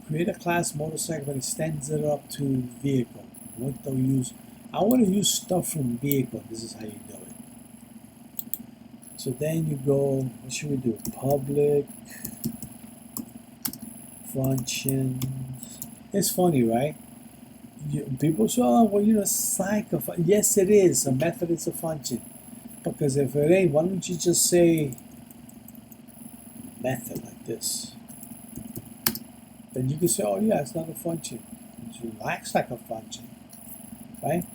create a class motorcycle, but extends it up to vehicle. What do we use? I want to use stuff from vehicle. This is how you do it. So then you go. What should we do? Public functions. It's funny, right? People say, "Oh, well, you know, psych a fun." Yes, it is. A method is a function. Because if it ain't, why don't you just say method like this? Then you can say, oh yeah, it's not a function. It acts like a function, right?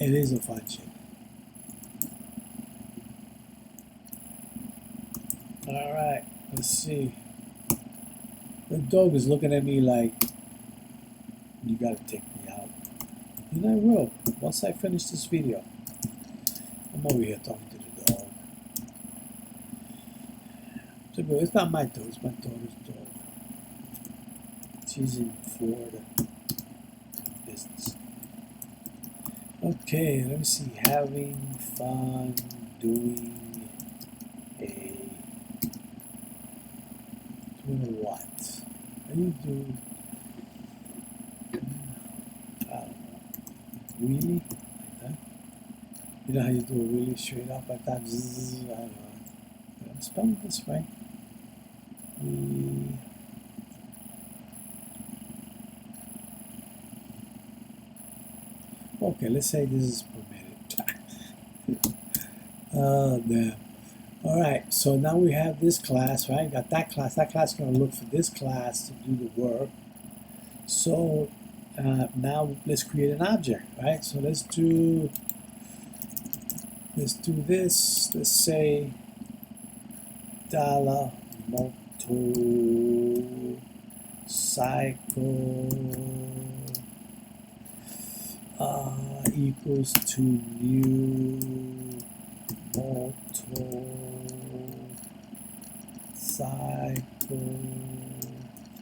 It is a function. All right, let's see. The dog is looking at me like, you gotta take me out. And I will, once I finish this video. I'm over here talking to the dog. It's not my dog, it's my daughter's dog. She's in Florida. Business. Okay, let me see. Having fun doing what? How do you do? I don't know. Really? Like that? You know how you do a really straight up like that? Zzz, I don't know. I'm spelling this right. Okay, let's say this is permitted. Oh, damn. All right, so now we have this class, right? Got that class. That class is going to look for this class to do the work. So now let's create an object, right? So let's do this. Let's say dollar motorcycle equals to new motorcycle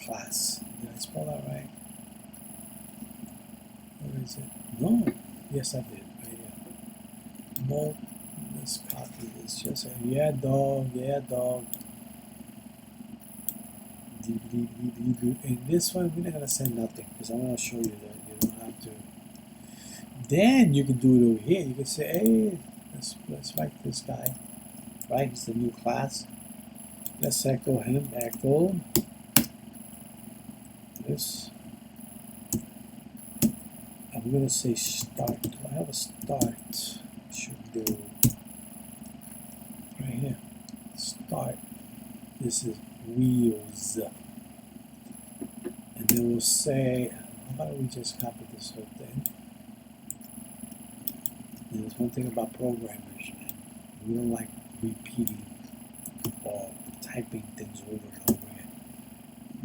class. Did I spell that right? What is it? No. Yes, I did. Right here. Let's copy this. Just say, yeah, dog. Yeah, dog. And this one, we're not going to say nothing because I'm going to show you that you don't have to. Then you can do it over here. You can say, hey, let's write this guy. Right? He's the new class. Let's echo him. Echo this. I'm going to say start. Do I have a start? Should do right here. Start. This is wheels. And then we'll say, how about we just copy this whole thing? And there's one thing about programmers, man. We don't like repeating or typing things over and over again.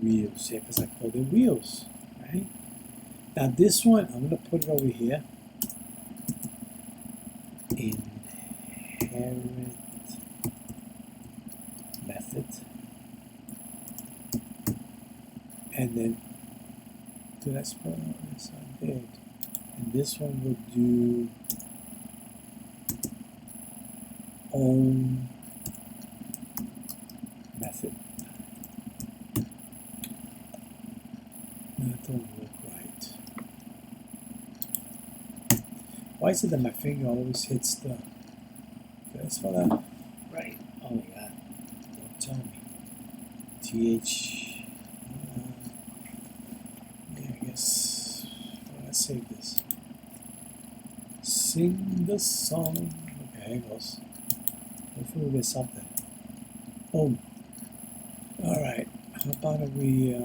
Wheels, yeah, because I call them wheels, right? Now this one, I'm going to put it over here. Inherit method. And then, did I spell it? Yes, I did. And this one will do own method. That don't look right. Why is it that my finger always hits the... Did I spell that right? Oh my god. Don't tell me. TH... yeah, I guess... let's save this. Sing the song. Okay, here it goes. Hopefully we get something. Oh. Alright. How about if we...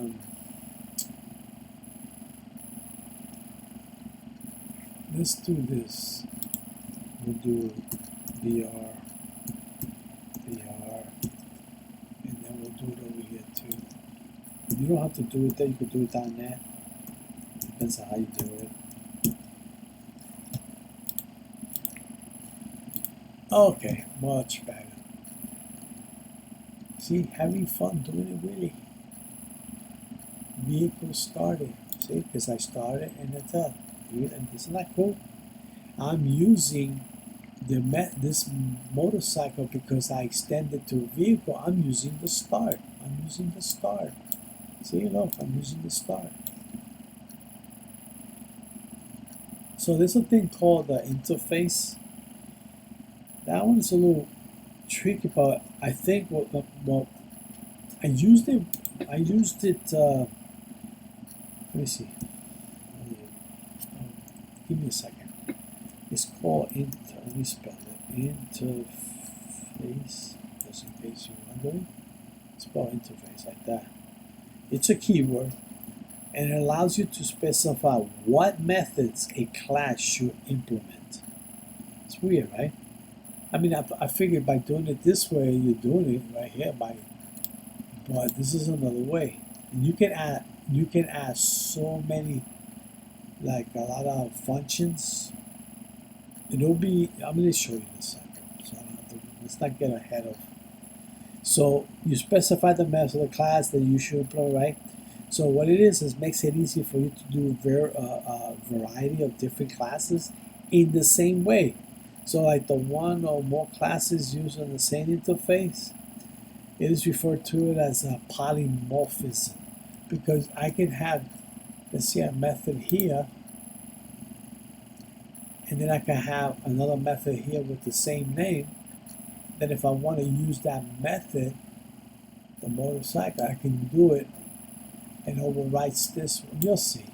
let's do this. We'll do BR, and then we'll do it over here too. You don't have to do it there, you could do it down there. Depends on how you do it. Okay, much better. See, having fun doing it really. Vehicle started. See, because I started and it's up. And isn't that cool? I'm using this motorcycle because I extended to a vehicle. I'm using the start. I'm using the start. See, look, I'm using the start. So there's a thing called the interface. That one's a little tricky, but I think well, I used it. Let me see. Give me a second. It's called let me spell it. Interface. Just in case you're wondering. Spell interface like that. It's a keyword, and it allows you to specify what methods a class should implement. It's weird, right? I mean, I figured by doing it this way, you're doing it right here but this is another way. And you can add so many, like a lot of functions. It'll be, I'm going to show you in a second. So I don't have to, let's not get ahead of. So you specify the method of the class that you should implement, right? So what it is makes it easy for you to do a variety of different classes in the same way. So like the one or more classes used on the same interface, it is referred to it as a polymorphism, because I can have, let's see, a method here, and then I can have another method here with the same name. Then if I want to use that method the motorcycle, I can do it and overwrites this one. You'll see.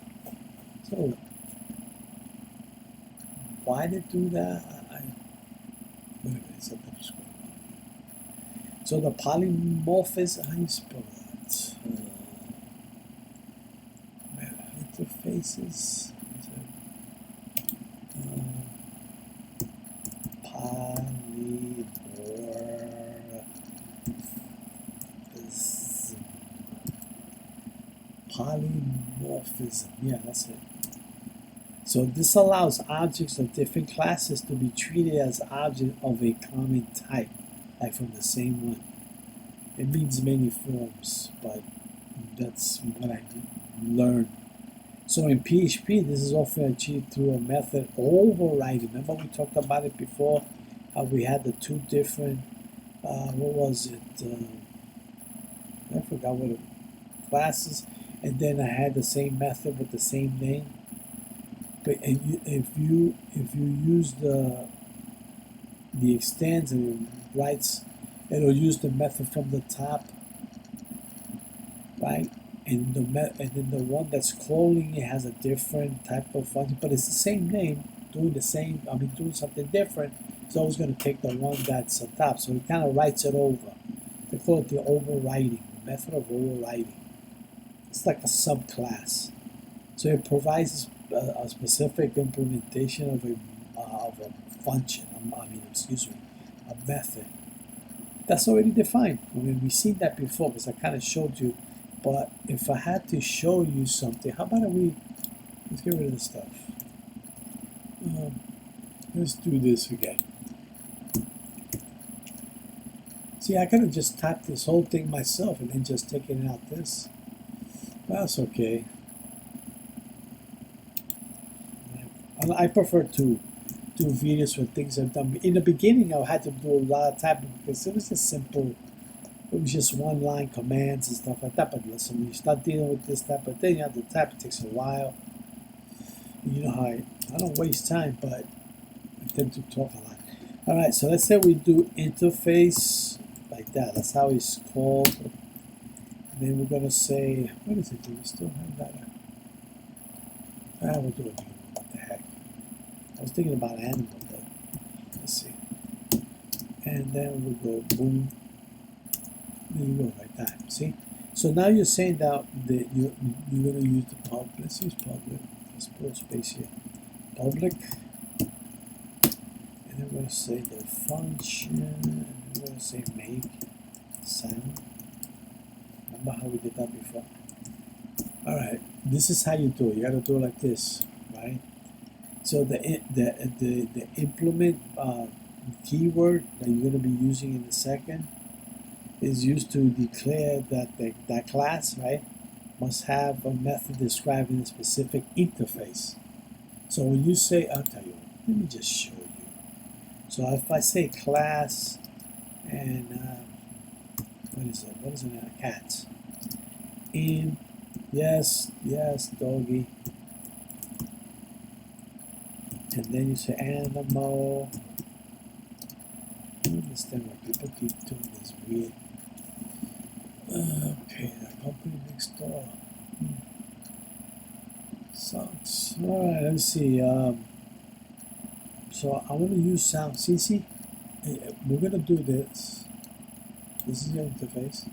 So why did do that? Wait a minute, something's going on. So the polymorphism, how do you spell that? Interfaces. Polymorphism. Yeah, that's it. So this allows objects of different classes to be treated as objects of a common type, like from the same one. It means many forms, but that's what I learned. So in PHP, this is often achieved through a method overriding. Remember we talked about it before? We had the two different, what was it? I forgot what it was. Classes, and then I had the same method with the same name. But if you use the extends and it writes, it'll use the method from the top, right? And then the one that's calling it has a different type of function, but it's the same name, doing doing something different. It's always going to take the one that's on top, so it kind of writes it over. They call it the overriding, the method of overriding. It's like a subclass. So it provides a specific implementation of a function. A method. That's already defined. We've seen that before because I kind of showed you. But if I had to show you something, how about let's get rid of this stuff. Let's do this again. See, I could have just typed this whole thing myself and then just taken out this. That's okay. I prefer to do videos with things I've done. In the beginning, I had to do a lot of typing because it was just simple. It was just one-line commands and stuff like that. But listen, when you start dealing with this type of thing, you have to type. It takes a while. You know how I don't waste time, but I tend to talk a lot. All right, so let's say we do interface like that. That's how it's called. And then we're gonna say, what is it? Do we still have that? We'll do it. What the heck? I was thinking about animal, but let's see. And then we'll go boom. There you go, like that. See? So now you're saying that you're going to use the public. Let's use public. Let's put a space here. Public. And then we're going to say the function. And we're going to say make sound. Remember how we did that before? All right. This is how you do it. You got to do it like this, right? So the implement keyword that you're going to be using in a second is used to declare that that class, right, must have a method describing a specific interface. So when you say, I'll tell you, let me just show you. So if I say class and what is it? What is it? Cats. In yes, doggy. And then you say animal. I don't understand why people keep doing this weird. Okay, that company next door. Sucks. Alright, let's see. So I want to use sound. See, we're gonna do this. This is your interface.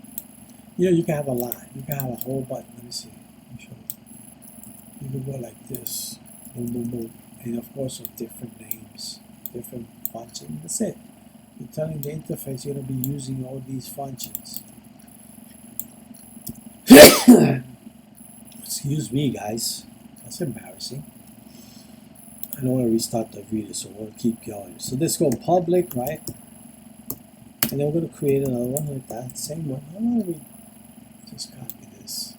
You know, you can have a lot. You can have a whole button. Let me see. Let me show you. You can go like this. Boom, boom, boom. And of course, with different names, different functions. That's it. You're telling the interface you're going to be using all these functions. Excuse me, guys. That's embarrassing. I don't want to restart the video, so we'll keep going. So let's go public, right? And then we're going to create another one like that. Same one. How about we just copy this?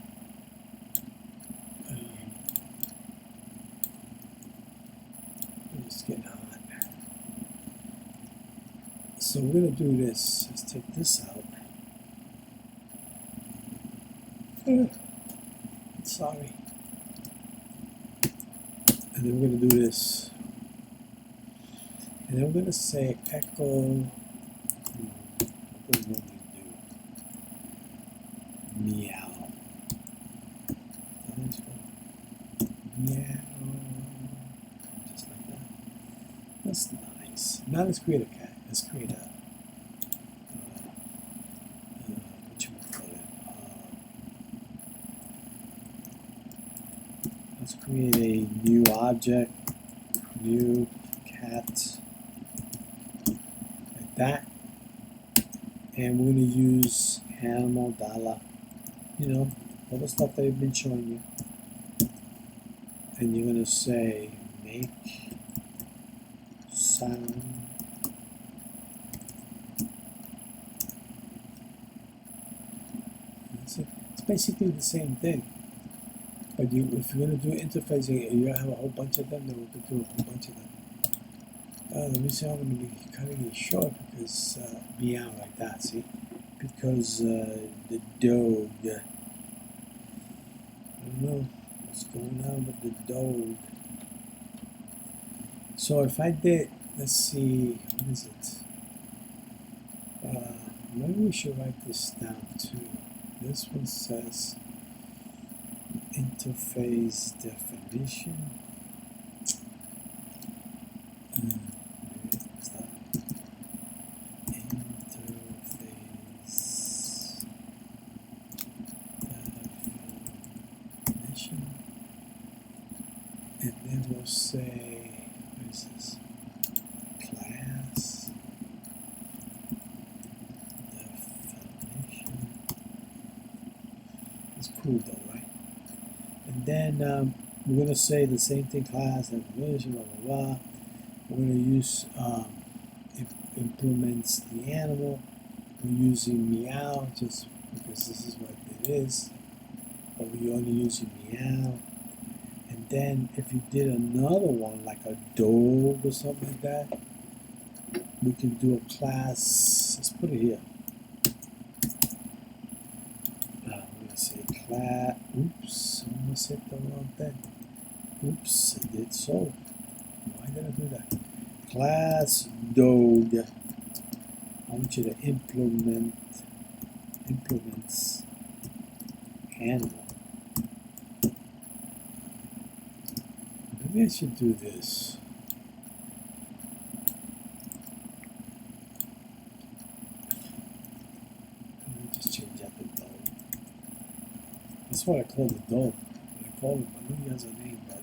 It's getting hot. So we're going to do this. Let's take this out. Sorry. And then we're going to do this. And then we're going to say echo. What do we normally Now let's create a cat. Let's create a what you call it? Let's create a new object, new cat, like that, and we're gonna use animal dollar. You know, all the stuff that I've been showing you, and you're gonna say make sound. It's basically the same thing, but if you're going to do interfacing and you have a whole bunch of them, then we could do a whole bunch of them. Let me see how I'm going to be cutting it short because beyond like that, see? Because the dog, I don't know what's going on with the dog. So if I did, let's see, what is it? Maybe we should write this down too. This one says interface definition. What's that? Interface definition. And then we'll say, what is this? Class definition. It's cool though, right? And then we're going to say the same thing, class definition, blah, blah, blah. We're going to use implements the animal. We're using meow just because this is what it is, but we're only using meow. And then if you did another one like a dog or something like that, we can do a class. Let's put it here. I'm gonna say class. Oops, I almost hit the wrong thing. Oops, I did so. Why did I do that? Class dog. I want you to implements animal. Maybe I should do this. Let me just change out the dog. That's what I call the dog. I call him, I know he has a name, but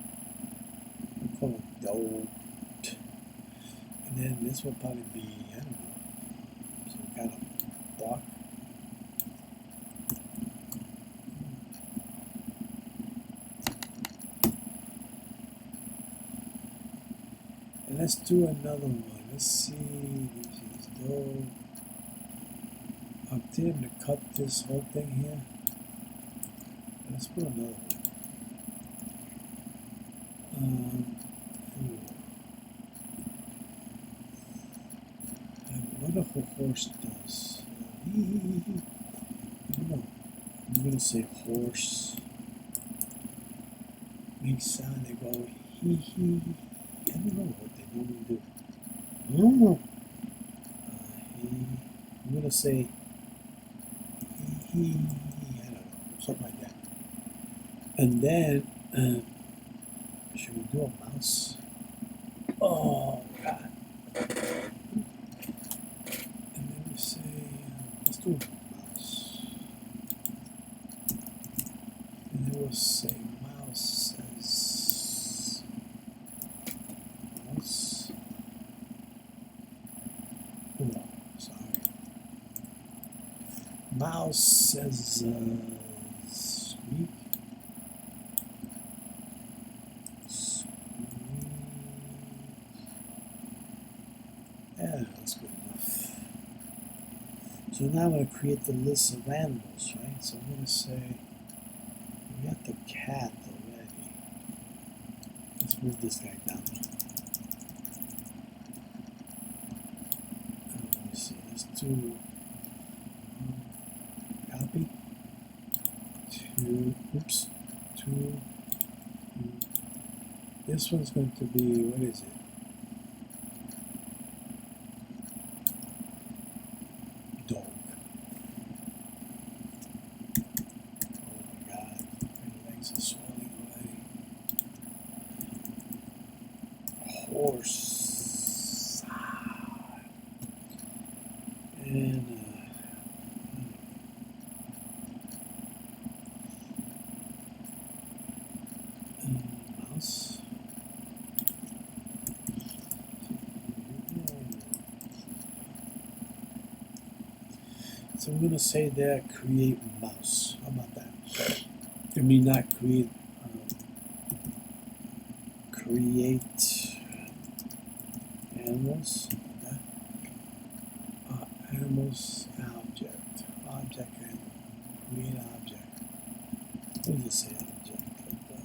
I call him dog. And then this will probably be, I don't know, some kind of block. And let's do another one. Let's see, this is dog. I'm tempted to cut this whole thing here. Let's put another one. I wonder what a horse does. I don't know. I'm gonna say horse. Makes sound. They go hee hee. I don't know what they normally do. Oh. I'm gonna say hee hee. I don't know, something like that. And then should we do a mouse? Oh God. And then we say let's do a mouse. And then we'll say mouse says mouse. Oh, sorry. Mouse says sweet. Yeah, that's good enough. So now I'm going to create the list of animals, right? So I'm going to say, we got the cat already. Let's move this guy down. Let me see, let's do copy. Oops. This one's going to be, what is it? Dog. Oh my God, my legs are swelling already. Horse. So I'm going to say there create mouse. How about that? Let me not create create animals. Okay. Animals object and create object. Let me just say object like that.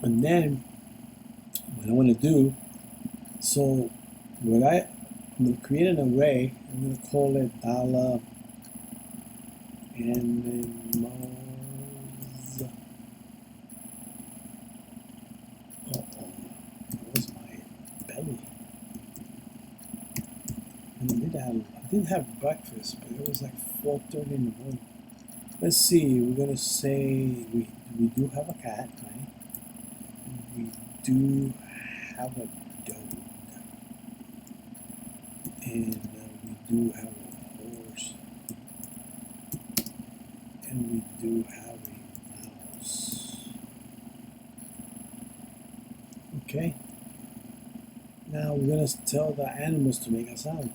And then what I want to do, so I'm going to create an array. I'm going to call it $animals. Uh-oh, that was my belly. I did have breakfast, but it was like 4:30 in the morning. Let's see. We're going to say we do have a cat, right? We do have a dog, and we do have a horse, and we do have a mouse. Okay. Now we're going to tell the animals to make a sound.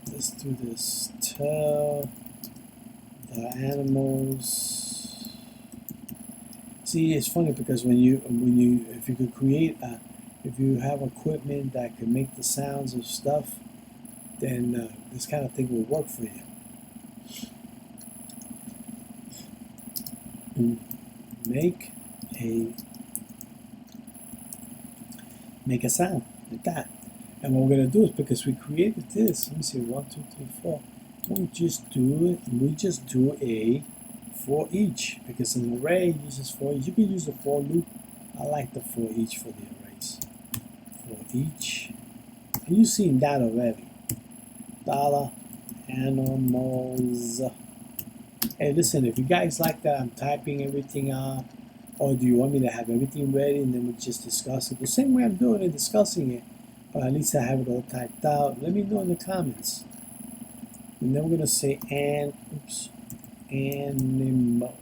Let's do this. Tell the animals. See, it's funny because if you could create if you have equipment that can make the sounds of stuff, then this kind of thing will work for you. Make a sound like that. And what we're going to do is, because we created this, let me see, 1, 2, 3, 4. We just do a for each, because an array uses for each. You can use the for loop. I like the for each for the arrays. For each. And you've seen that already. $animals. Hey, listen, if you guys like that, I'm typing everything out. Or do you want me to have everything ready and then we just discuss it? The same way I'm doing it, discussing it. But at least I have it all typed out. Let me know in the comments. And then we're going to say animal.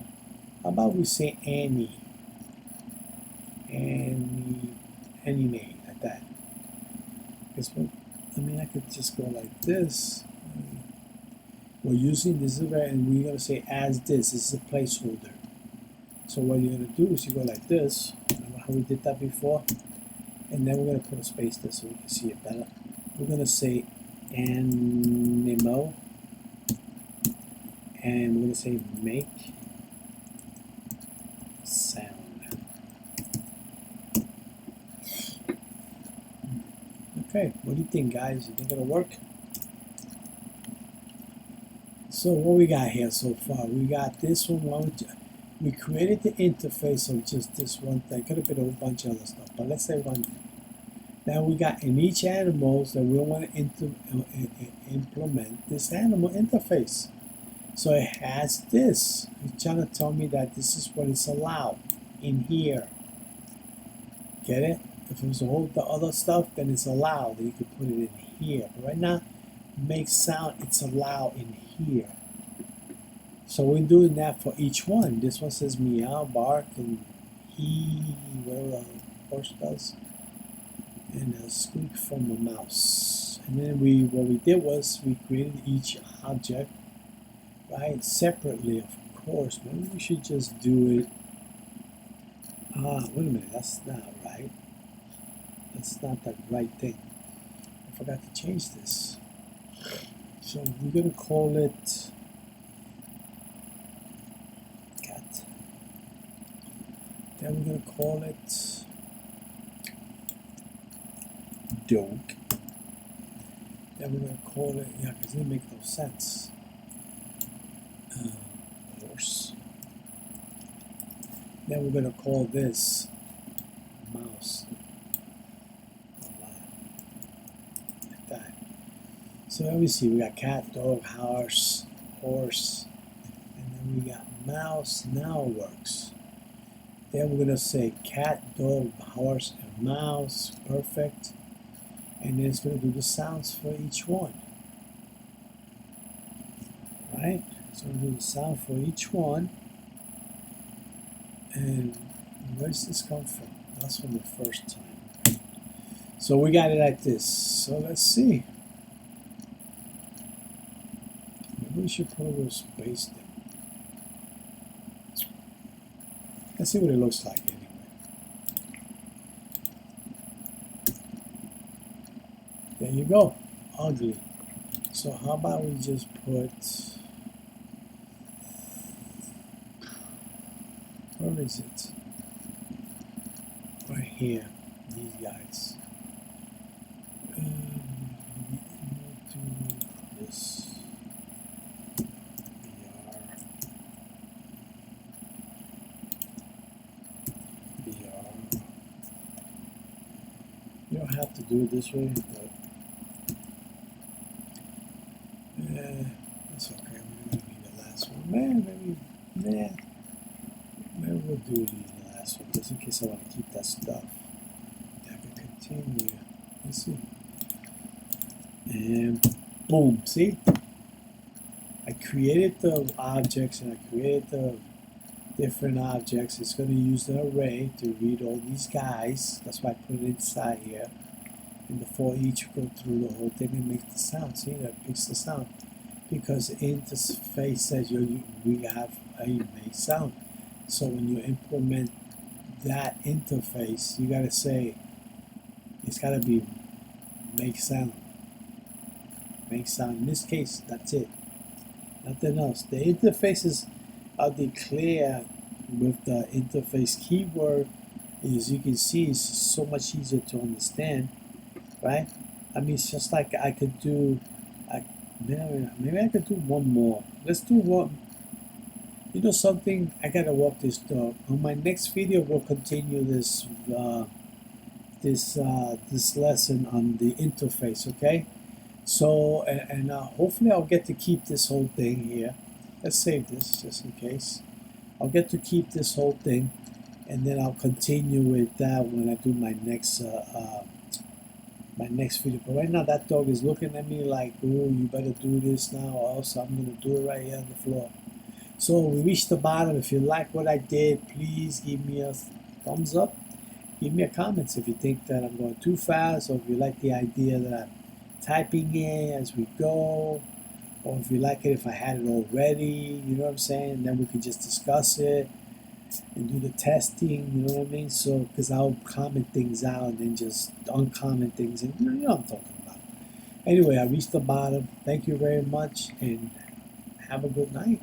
How about we say anime, like that. Because, I mean, I could just go like this. We're using this array, and we're going to say as this. This is a placeholder. So what you're going to do is you go like this. Remember how we did that before? And then we're going to put a space there so we can see it better. We're going to say animal. And we're going to say make sound. Okay, what do you think, guys? You think it'll work? So what we got here so far? We got this one. We created the interface of just this one thing. Could have been a whole bunch of other stuff, but let's say one thing. Now we got in each animals that we want to implement this animal interface. So it has this. It's trying to tell me that this is what is allowed in here. Get it? If it was all the other stuff, then it's allowed. You could put it in here. But right now, make sound, it's allowed in here. So we're doing that for each one. This one says meow, bark, and whatever the horse does. And a squeak from a mouse. And then what we did was we created each object, right, separately, of course. Maybe we should just do it. Wait a minute, that's not right. That's not the right thing. I forgot to change this. So we're going to call it cat. Then we're going to call it dog. Then we're going to call it, yeah, because it didn't make no sense. Horse. Then we're going to call this mouse. Oh, wow. Like that. So let me see, we got cat, dog, horse, and then we got mouse. Now it works. Then we're going to say cat, dog, horse, and mouse. Perfect. And then it's going to do the sounds for each one. Right? So we'll do the sound for each one. And where does this come from? That's from the first time. So we got it like this. So let's see. Maybe we should put a little space there. Let's see what it looks like anyway. There you go. Ugly. So how about we just put, where is it? Right here. These guys. Do this. BR. You don't have to do it this way, but that's okay. We're gonna need the last one. Maybe we'll do the last one just in case I want to keep that stuff. I can continue. Let's see. And boom, see? I created the objects and I created the different objects. It's going to use an array to read all these guys. That's why I put it inside here. And the for each go through the whole thing and make the sound. See, that picks the sound. Because interface says we have a make sound. So when you implement that interface, you got to say, it's got to be make sound. Make sound. In this case, that's it. Nothing else. The interfaces are declared with the interface keyword. As you can see, it's so much easier to understand, right? I mean, it's just like I could do, maybe I could do one more. Let's do one. You know something? I gotta walk this dog. On my next video, we'll continue this this lesson on the interface. Okay? So, and hopefully I'll get to keep this whole thing here. Let's save this just in case. I'll get to keep this whole thing, and then I'll continue with that when I do my next video. But right now that dog is looking at me like, "Oh, you better do this now, or else I'm gonna do it right here on the floor." So we reached the bottom. If you like what I did, please give me a thumbs up. Give me a comment if you think that I'm going too fast, or if you like the idea that I'm typing in as we go, or if you like it if I had it already, you know what I'm saying? And then we could just discuss it and do the testing, you know what I mean? So, because I'll comment things out and then just uncomment things, and you know what I'm talking about. Anyway, I reached the bottom. Thank you very much, and have a good night.